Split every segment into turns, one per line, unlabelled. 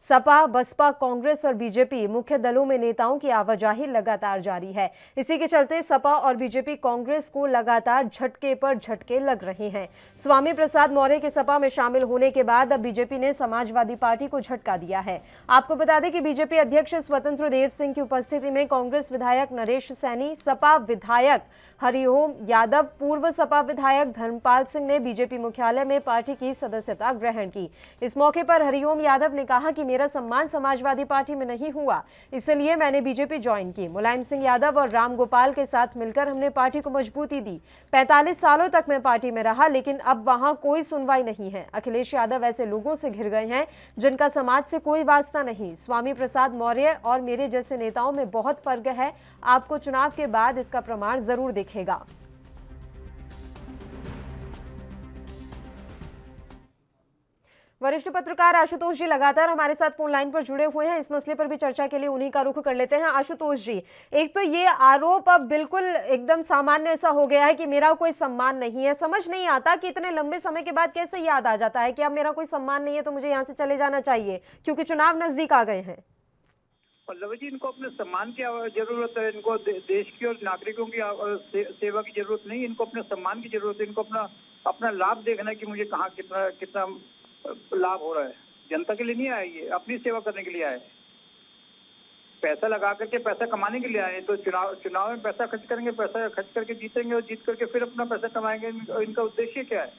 सपा, बसपा, कांग्रेस और बीजेपी मुख्य दलों में नेताओं की आवाजाही लगातार जारी है। इसी के चलते सपा और बीजेपी कांग्रेस को लगातार झटके पर झटके लग रहे हैं। स्वामी प्रसाद मौर्य के सपा में शामिल होने के बाद अब बीजेपी ने समाजवादी पार्टी को झटका दिया है। आपको बता दें कि बीजेपी अध्यक्ष स्वतंत्र देव सिंह की उपस्थिति में कांग्रेस विधायक नरेश सैनी, सपा विधायक हरिओम यादव, पूर्व सपा विधायक धर्मपाल सिंह ने बीजेपी मुख्यालय में पार्टी की सदस्यता ग्रहण की। इस मौके पर हरिओम यादव ने कहा कि मेरा सम्मान समाजवादी पार्टी में नहीं हुआ, इसलिए मैंने बीजेपी ज्वाइन की। मुलायम सिंह यादव और राम गोपाल के साथ मिलकर हमने पार्टी को मजबूती दी। 45 सालों तक मैं पार्टी में रहा, लेकिन अब वहां कोई सुनवाई नहीं है। अखिलेश यादव ऐसे लोगों से घिर गए हैं जिनका समाज से कोई वास्ता नहीं। स्वामी प्रसाद मौर्य और मेरे जैसे नेताओं में बहुत फर्क है। आपको चुनाव के बाद इसका प्रमाण जरूर दिखेगा। वरिष्ठ पत्रकार आशुतोष जी लगातार हमारे साथ फोन लाइन पर जुड़े हुए हैं। इस मसले पर भी चर्चा के लिए उन्हीं का रुख कर लेते हैं। आशुतोष जी, एक तो ये आरोप अब बिल्कुल एकदम सामान्य ऐसा हो गया है कि मेरा कोई सम्मान नहीं है। समझ नहीं आता कि इतने लंबे समय के बाद कैसे याद आ जाता है कि अब मेरा कोई सम्मान नहीं है तो मुझे यहाँ से चले जाना चाहिए, क्योंकि चुनाव नजदीक आ गए हैं।
पल्लवी जी, इनको अपने सम्मान की जरूरत है। इनको देश की और नागरिकों की सेवा की जरूरत नहीं, इनको अपने सम्मान की जरूरत है। इनको अपना लाभ देखना है कि मुझे कहाँ कितना लाभ हो रहा है। जनता के लिए नहीं आए, ये अपनी सेवा करने के लिए आए। पैसा लगा करके पैसा कमाने के लिए आए। तो चुनाव में पैसा खर्च करेंगे, पैसा खर्च करके जीतेंगे और जीत करके फिर अपना पैसा कमाएंगे। इनका उद्देश्य क्या है?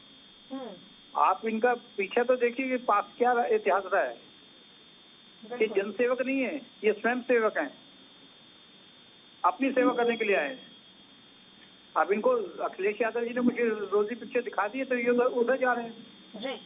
आप इनका पीछे तो देखिए कि पास क्या इतिहास रहा है। ये जनसेवक नहीं है, ये स्वयं सेवक हैं, अपनी सेवा करने के लिए आए। अब इनको अखिलेश यादव जी ने मुझे रोजी पिक्चर दिखा दी है, तो ये उधर जा रहे हैं
जी।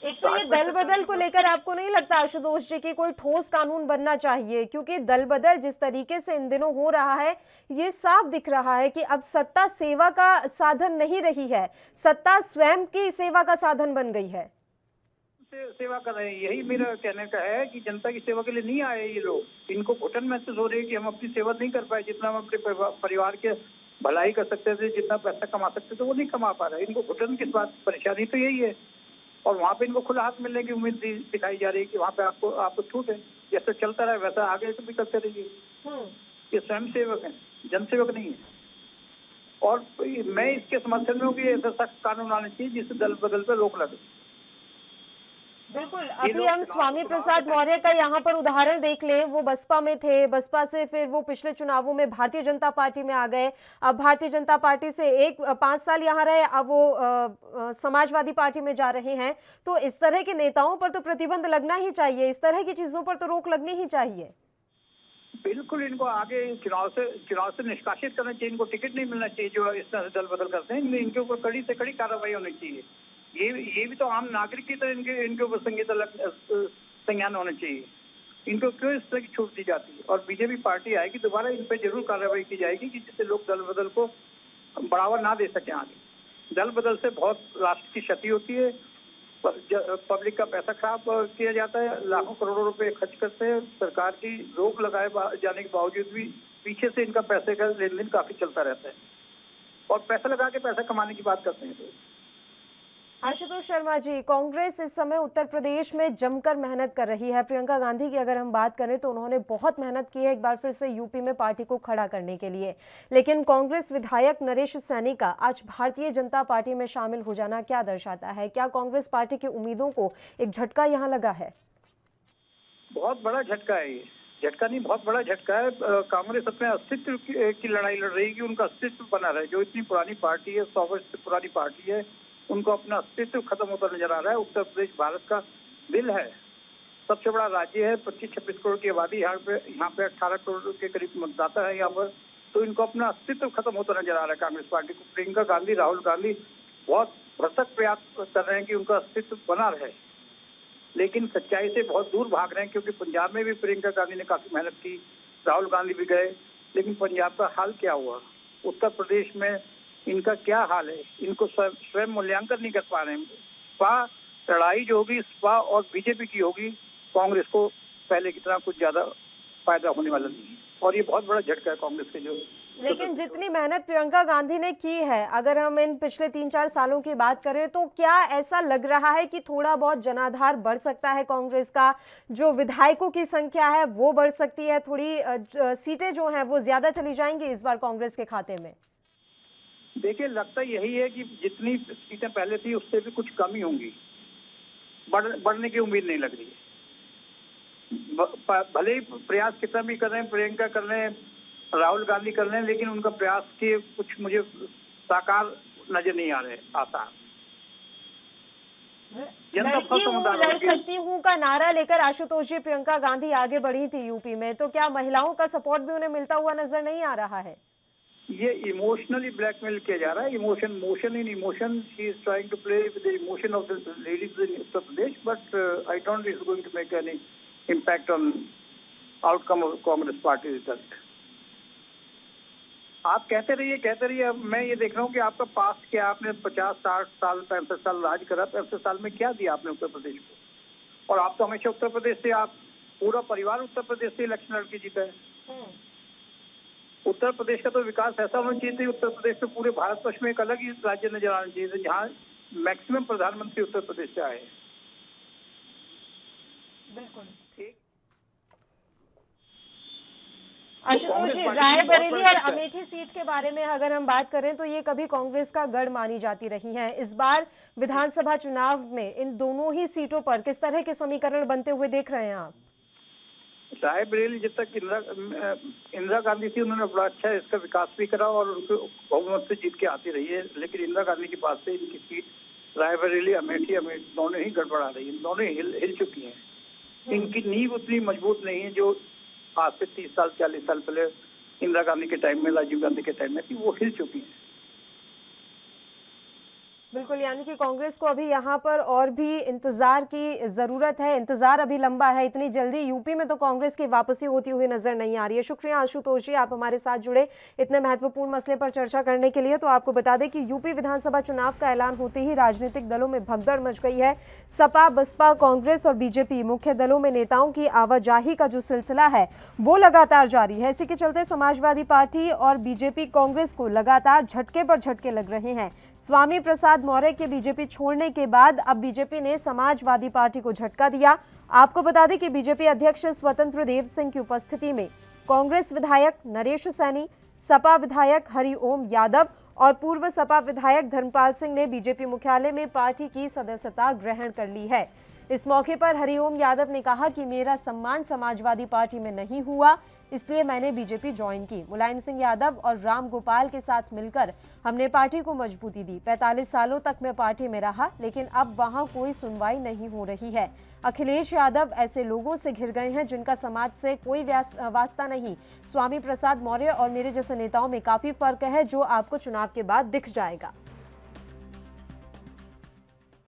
एक तो ये दल बदल को लेकर आपको नहीं लगता आशुतोष जी कि कोई ठोस कानून बनना चाहिए? क्योंकि दल बदल जिस तरीके से इन दिनों हो रहा है, ये साफ दिख रहा है कि अब सत्ता सेवा का साधन नहीं रही है, सत्ता स्वयं की सेवा का साधन बन गई है।
सेवा कर रहे हैं, यही मेरा कहने का है कि जनता की सेवा के लिए नहीं आए ये लोग। इनको घुटन महसूस हो रही है कि हम अपनी सेवा नहीं कर पाए, जितना हम अपने परिवार के भलाई कर सकते थे, जितना पैसा कमा सकते थे, वो नहीं कमा पा रहे। इनको घुटन की बात, परेशानी तो यही है। और वहाँ पे इनको खुला हाथ मिलने की उम्मीद दिखाई जा रही है कि वहाँ पे आपको छूट है, जैसा चलता रहे वैसा आगे तो भी करते रहिए। ये स्वयं सेवक है, जनसेवक नहीं है। और मैं इसके समर्थन में हूँ कि ऐसा सख्त कानून आना चाहिए जिससे दल बदल पर रोक लगे।
बिल्कुल, अभी हम स्वामी प्रसाद मौर्य का यहाँ पर उदाहरण देख लें। वो बसपा में थे, बसपा से फिर वो पिछले चुनावों में भारतीय जनता पार्टी में आ गए। अब भारतीय जनता पार्टी से 5 साल यहाँ रहे, अब वो समाजवादी पार्टी में जा रहे हैं। तो इस तरह के नेताओं पर तो प्रतिबंध लगना ही चाहिए, इस तरह की चीजों पर तो रोक लगनी ही चाहिए।
बिल्कुल, इनको आगे चुनाव से निष्कासित करना चाहिए। इनको टिकट नहीं मिलना चाहिए जो इस तरह से दल बदल करते हैं। इनके ऊपर कड़ी से कड़ी कार्रवाई होनी चाहिए। ये भी तो आम नागरिक की तरह इनके ऊपर संज्ञान होना चाहिए। इनको क्यों इस तरह की छूट दी जाती है? और बीजेपी पार्टी आएगी दोबारा, इन पर जरूर कार्रवाई की जाएगी कि जिससे लोग दल बदल को बढ़ावा ना दे सके। आगे दल बदल से बहुत राष्ट्र की क्षति होती है, पब्लिक का पैसा खराब किया जाता है, लाखों करोड़ों रुपए खर्च करते हैं। सरकार की रोक लगाए जाने के बावजूद भी पीछे से इनका पैसे का लेन देन काफी चलता रहता है और पैसा लगा के पैसा कमाने की बात करते हैं। तो
आशुतोष शर्मा जी, कांग्रेस इस समय उत्तर प्रदेश में जमकर मेहनत कर रही है। प्रियंका गांधी की अगर हम बात करें तो उन्होंने बहुत मेहनत की है एक बार फिर से यूपी में पार्टी को खड़ा करने के लिए, लेकिन कांग्रेस विधायक नरेश सैनी का आज भारतीय जनता पार्टी में शामिल हो जाना क्या दर्शाता है? क्या कांग्रेस पार्टी की उम्मीदों को एक झटका यहाँ लगा है?
बहुत बड़ा झटका है ये, झटका नहीं बहुत बड़ा झटका है। कांग्रेस अपने अस्तित्व की लड़ाई लड़ रही है कि उनका अस्तित्व बना रहे। जो इतनी पुरानी पार्टी है, 100 वर्ष से पुरानी पार्टी है, उनको अपना अस्तित्व खत्म होता नजर आ रहा है। उत्तर प्रदेश भारत का दिल है, सबसे बड़ा राज्य है, 25-26 करोड़ की आबादी, यहाँ पे 18 करोड़ के करीब मतदाता है यहाँ पर। तो इनको अपना अस्तित्व खत्म होता नजर आ रहा है कांग्रेस पार्टी को। प्रियंका गांधी, राहुल गांधी बहुत भरसक प्रयास कर रहे हैं कि उनका अस्तित्व बना रहे, लेकिन सच्चाई से बहुत दूर भाग रहे हैं। क्योंकि पंजाब में भी प्रियंका गांधी ने काफी मेहनत की, राहुल गांधी भी गए, लेकिन पंजाब का हाल क्या हुआ? उत्तर प्रदेश में इनका क्या हाल है? इनको स्वयं मूल्यांकन नहीं कर पा रहे हैं। सपा लड़ाई जो होगी सपा और बीजेपी की होगी, कांग्रेस को पहले की तरह कुछ ज्यादा फायदा होने वाला नहीं है। और ये बहुत बड़ा झटका है कांग्रेस के जो
लेकिन जितनी मेहनत प्रियंका गांधी ने की है, अगर हम इन पिछले 3-4 सालों की बात करें, तो क्या ऐसा लग रहा है कि थोड़ा बहुत जनाधार बढ़ सकता है कांग्रेस का? जो विधायकों की संख्या है वो बढ़ सकती है, थोड़ी सीटें जो हैं वो ज्यादा चली जाएंगी इस बार कांग्रेस के खाते में?
देखिए, लगता यही है कि जितनी सीटें पहले थी उससे भी कुछ कम ही होंगी, बढ़ने की उम्मीद नहीं लग रही है। भले ही प्रयास कितना भी कर रहे हैं, प्रियंका कर रहे हैं, राहुल गांधी कर रहे हैं, लेकिन उनका प्रयास के कुछ मुझे साकार नजर नहीं आ रहे आसार।
लड़की हूँ, लड़ सकती हूँ का नारा लेकर आशुतोष जी प्रियंका गांधी आगे बढ़ी थी यूपी में, तो क्या महिलाओं का सपोर्ट भी उन्हें मिलता हुआ नजर नहीं आ रहा है?
ये इमोशनली ब्लैकमेल किया जा रहा है। Motion in emotion, she is trying to play with the emotion of the ladies in Uttar Pradesh, but I don't think it's going to make any impact on outcome of Congress party result. आप कहते रहिए। अब मैं ये देख रहा हूँ कि आपका पास्ट क्या, आपने 50-60 साल 65 साल राज करा, 65 साल में क्या दिया आपने उत्तर प्रदेश को? और आप तो हमेशा उत्तर प्रदेश से, आप पूरा परिवार उत्तर प्रदेश से इलेक्शन लड़के जीता है। उत्तर प्रदेश का तो विकास ऐसा होना चाहिए था, उत्तर प्रदेश में पूरे भारतवर्ष में एक अलग ही राज्य नजर आना चाहिए था जहाँ मैक्सिमम प्रधानमंत्री उत्तर प्रदेश से आए।
बिल्कुल आशुतोष जी, रायबरेली और अमेठी सीट के बारे में अगर हम बात करें तो ये कभी कांग्रेस का गढ़ मानी जाती रही हैं। इस बार विधानसभा चुनाव में इन दोनों ही सीटों पर किस तरह के समीकरण बनते हुए देख रहे हैं आप?
रायबरेली जब तक इंदिरा गांधी थी, उन्होंने बड़ा अच्छा इसका विकास भी करा और उनको बहुमत से जीत के आती रही है, लेकिन इंदिरा गांधी के पास से इनकी सीट रायबरेली अमेठी दोनों ही गड़बड़ा रही है, दोनों ही हिल चुकी हैं। इनकी नींव उतनी मजबूत नहीं है जो आज से 30 साल 40 साल पहले इंदिरा गांधी के टाइम में, राजीव गांधी के टाइम में थी, वो हिल चुकी है।
बिल्कुल, यानी कि कांग्रेस को अभी यहाँ पर और भी इंतजार की जरूरत है, इंतजार अभी लंबा है। इतनी जल्दी यूपी में तो कांग्रेस की वापसी होती हुई नजर नहीं आ रही है। शुक्रिया आशुतोष जी, आप हमारे साथ जुड़े इतने महत्वपूर्ण मसले पर चर्चा करने के लिए। तो आपको बता दें कि यूपी विधानसभा चुनाव का ऐलान होते ही राजनीतिक दलों में भगदड़ मच गई है। सपा, बसपा, कांग्रेस और बीजेपी मुख्य दलों में नेताओं की आवाजाही का जो सिलसिला है वो लगातार जारी है। इसी के चलते समाजवादी पार्टी और बीजेपी कांग्रेस को लगातार झटके पर झटके लग रहे हैं। स्वामी प्रसाद मौर्य के बीजेपी छोड़ने के बाद अब बीजेपी ने समाजवादी पार्टी को झटका दिया। आपको बता दें कि बीजेपी अध्यक्ष स्वतंत्र देव सिंह की उपस्थिति में कांग्रेस विधायक नरेश सैनी, सपा विधायक हरिओम यादव और पूर्व सपा विधायक धर्मपाल सिंह ने बीजेपी मुख्यालय में पार्टी की सदस्यता ग्रहण कर ली है। इस मौके पर हरिओम यादव ने कहा कि मेरा सम्मान समाजवादी पार्टी में नहीं हुआ, इसलिए मैंने बीजेपी ज्वाइन की। मुलायम सिंह यादव और राम गोपाल के साथ मिलकर हमने पार्टी को मजबूती दी। 45 सालों तक मैं पार्टी में रहा, लेकिन अब वहां कोई सुनवाई नहीं हो रही है। अखिलेश यादव ऐसे लोगों से घिर गए हैं जिनका समाज से कोई वास्ता नहीं। स्वामी प्रसाद मौर्य और मेरे जैसे नेताओं में काफी फर्क है, जो आपको चुनाव के बाद दिख जाएगा।